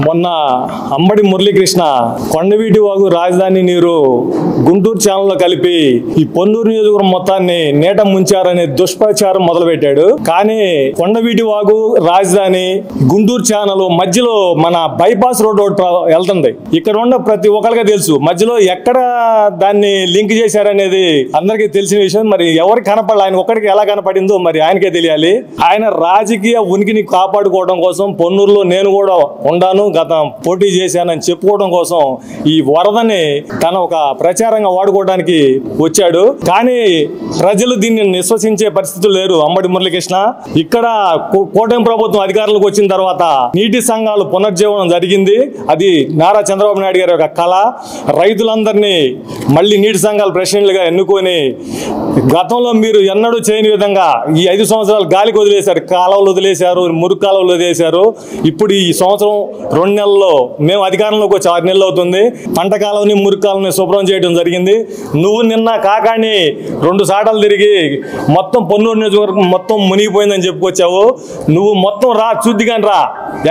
మొన్న అంబడి మురళీకృష్ణ కొండవీటి వాగు రాజధాని నీరు గుంటూరు ఛానల్లో కలిపి ఈ పొన్నూరు నియోజకవర్గం మొత్తాన్ని నీట ముంచారనే దుష్ప్రచారం మొదలుపెట్టాడు. కానీ కొండవీటి వాగు రాజధాని గుంటూరు ఛానల్ మధ్యలో మన బైపాస్ రోడ్ వెళ్తుంది. ఇక్కడ ఉన్న ప్రతి ఒక్కరికి తెలుసు మధ్యలో ఎక్కడ దాన్ని లింక్ చేశారనేది అందరికీ తెలిసిన విషయం. మరి ఎవరికి కనపడాలి, ఆయన ఒక్కడికి ఎలా కనపడిందో మరి ఆయనకే తెలియాలి. ఆయన రాజకీయ ఉనికిని కాపాడుకోవడం కోసం పొన్నూరులో నేను కూడా ఉండాను, గత పోటీ చేశానని చెప్పుకోవడం కోసం ఈ వరదని తన ఒక ప్రచారంగా వాడుకోవడానికి వచ్చాడు. కానీ ప్రజలు దీన్ని విశ్వసించే పరిస్థితులు లేరు. అంబడి మురళీకృష్ణ ఇక్కడ కూటమి ప్రభుత్వం అధికారంలోకి వచ్చిన తర్వాత నీటి సంఘాలు పునర్జీవనం జరిగింది. అది నారా చంద్రబాబు నాయుడు గారి యొక్క కళ. రైతులందరినీ మళ్ళీ నీటి సంఘాల ప్రెసిడెంట్లుగా ఎన్నుకొని గతంలో మీరు ఎన్నడూ చేయని విధంగా ఈ 5 సంవత్సరాలు గాలికి వదిలేశారు. కాలువలు వదిలేశారు, మురుగు కాలువలు వదిలేశారు. ఇప్పుడు ఈ సంవత్సరం 2 నెలల్లో మేము అధికారంలోకి వచ్చి 6 నెలలు అవుతుంది. పంట కాలువని మురుగు కాలువని శుభ్రం చేయడం జరిగింది. నువ్వు నిన్న కాకాని 2 సాటలు తిరిగి మొత్తం పొన్నూరు నియోజకవర్గం మొత్తం మునిగిపోయిందని చెప్పుకొచ్చావు. నువ్వు మొత్తం రా, చూద్ది కానీ రా,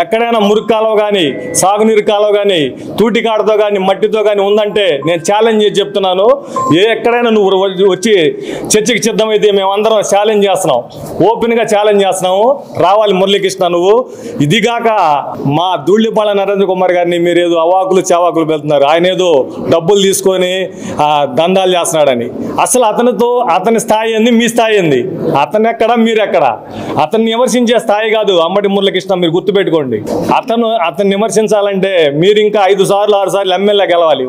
ఎక్కడైనా మురుగు కాలువ కానీ సాగునీరు కాలువ కానీ తూటికాడతో కానీ మట్టితో కానీ ఉందంటే నేను ఛాలెంజ్ చేసి చెప్తున్నాను. ఎక్కడైనా నువ్వు వచ్చి చర్చకి సిద్ధమైతే మేమందరం ఛాలెంజ్ చేస్తున్నాం, ఓపెన్ గా ఛాలెంజ్ చేస్తున్నాము. రావాలి మురళీకృష్ణ నువ్వు. ఇదిగాక మా ధూళిపాళ నరేంద్ర కుమార్ గారిని మీరు ఏదో అవాకులు చావాకులు వెళ్తున్నారు. ఆయన ఏదో డబ్బులు తీసుకొని దందాలు చేస్తున్నాడని. అసలు అతని స్థాయి ఏంది, మీ స్థాయి ఏంది? అతను ఎక్కడ, మీరెక్కడ? అతన్ని విమర్శించే స్థాయి కాదు అంబడి మురళీకృష్ణ, మీరు గుర్తుపెట్టుకోండి. అతన్ని విమర్శించాలంటే మీరు ఇంకా 5 సార్లు 6 సార్లు ఎమ్మెల్యే గెలవాలి.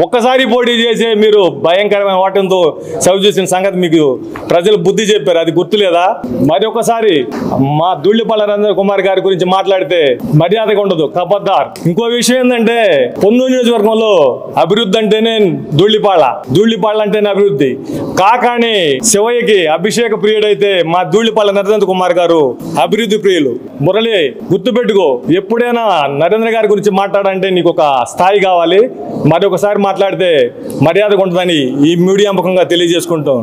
ఒక్కసారి పోటీ చేసే మీరు భయంకరమైన ఓటంతో చవి చూసిన సంగతి మీకు ప్రజలు బుద్ధి చెప్పారు, అది గుర్తులేదా? మరి ఒకసారి మా ధూళిపాళ నరేంద్ర కుమార్ గారి గురించి మాట్లాడితే మర్యాదగా ఉండదు, కబద్దార్. ఇంకో విషయం ఏంటంటే పొన్నూరు నియోజకవర్గంలో అభివృద్ధి అంటేనే ధూళిపాళ అంటేనే అభివృద్ధి. కాకాని శివయ్యకి అభిషేక ప్రియుడైతే మా ధూళిపాళ నరేంద్ర కుమార్ గారు అభివృద్ధి ప్రియులు. మురళి గుర్తుపెట్టుకో, ఎప్పుడైనా నరేంద్ర గారి గురించి మాట్లాడంటే నీకు ఒక స్థాయి కావాలి. మరి ఒకసారి మాట్లాడితే మర్యాదగా ఉంటుందని ఈ మీడియా ముఖంగా తెలియజేసుకుంటాం.